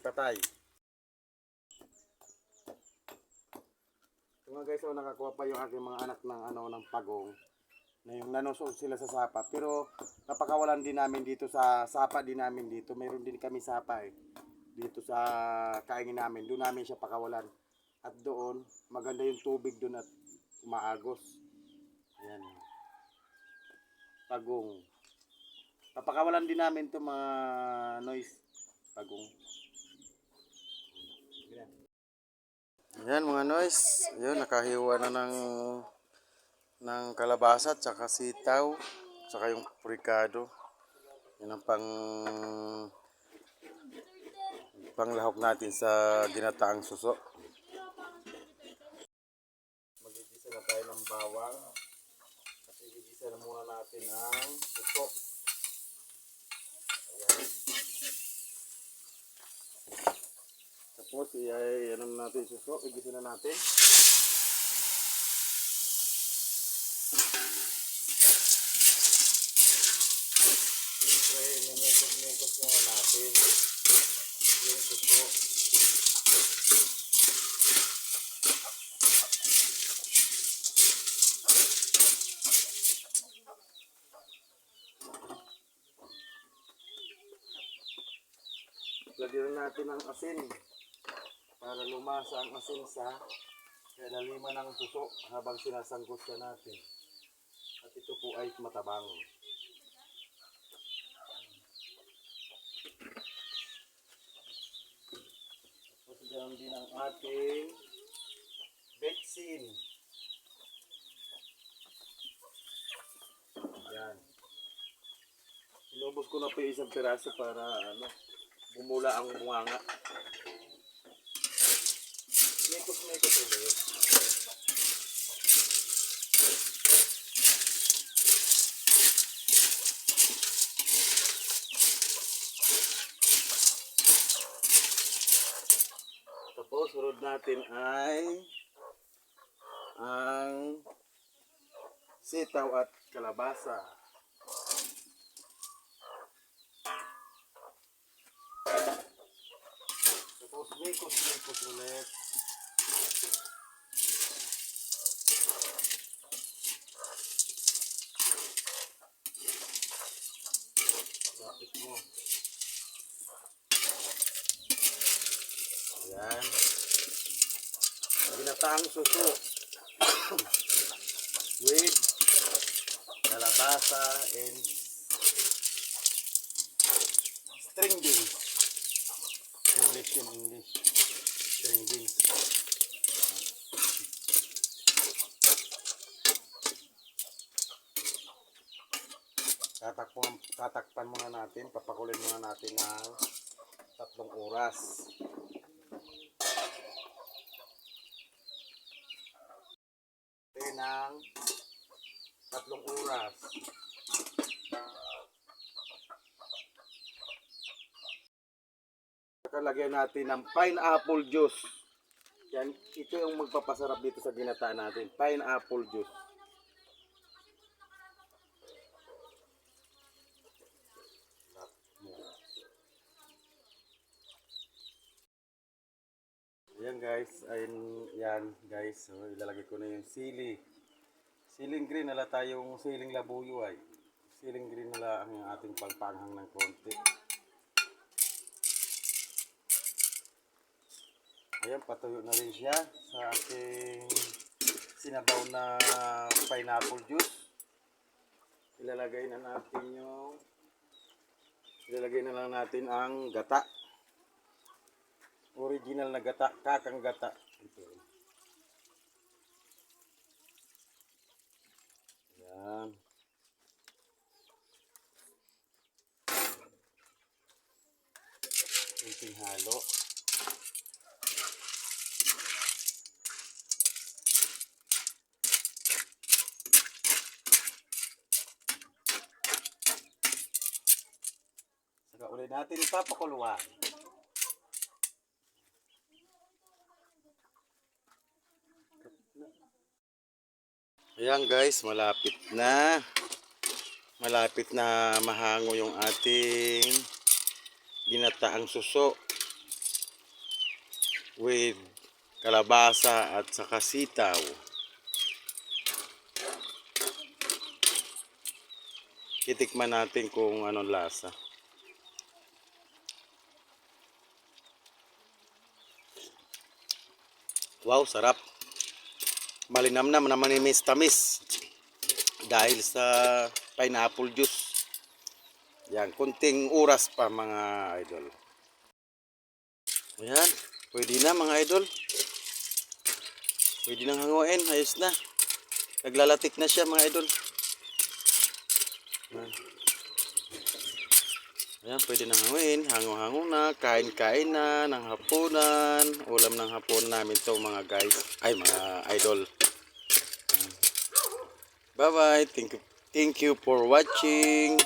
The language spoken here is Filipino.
patay. So nga guys, nakakuha pa yung aking mga anak ng ng pagong. Na yung nanusog sila sa sapa. Pero napakawalan din namin dito sa sapa din namin dito. Mayroon din kami sapa dito sa kaingin namin. Doon namin siya pakawalan. At doon, maganda yung tubig doon at umaagos. Ayan. Pagong. Papakawalan din namin to mga noise. Pagong. Ayan mga noise. Ayan, nakahiwa na ng kalabasa at saka sitaw. Saka yung purikado. Yan ang panglahok natin sa ginataang suso. Magigisa na tayo ng bawang. At igigisa na muna natin ang suso. Ayan. Tapos ano natin suso. Igisa na natin. Siyempre, numukos muna natin yung suso. Lagyan natin ng asin para lumasa ang asin sa laliman ng suso habang sinasangkot siya natin. At ito po ay matabang. Tapos ganoon din ang ating betsin. Yan. Inubos ko na po yung isang piraso para bumula ang bunganga. Mekos ulit. Tapos sunod natin ay ang sitaw at kalabasa. Tapos mekos ulit. Lapit mo. Ayan. Ginataang suso with kalabasa and string beans. English. String beans. Tatakpan muna natin, papakulin muna natin ng 3 oras. Ng 3 oras. Lagyan natin ng pineapple juice. Yan, ito yung magpapasarap dito sa ginataan natin. Pineapple juice. Ayan guys, yan guys. So, ilalagay ko na yung sili. Siling green nala tayong siling labuyo ay. Siling green nala ang ating pagpanghang ng konti. Ayan, patuyo na rin siya sa ating sinabaw na pineapple juice. Ilalagay na lang natin ang gata. Original na gata, kakang gata. Ito. Ayan. Kunting halo. Saka ulit natin ipapakuluan. Ayan guys, malapit na mahango yung ating ginataang suso. with kalabasa at saka sitaw. Titikman natin kung anong lasa. Wow, sarap. Malinamnam na manimis-tamis dahil sa pineapple juice. Yan, kunting oras pa mga idol. Ayan, pwede na mga idol. Pwede nang hanguin, ayos na. Naglalatik na siya mga idol. Ayan, pwede nang hanguin. Hango-hango na, kain-kain na ng hapunan. Ulam ng hapon namin to mga guys. Ay, mga idol. Bye-bye. Thank you for watching.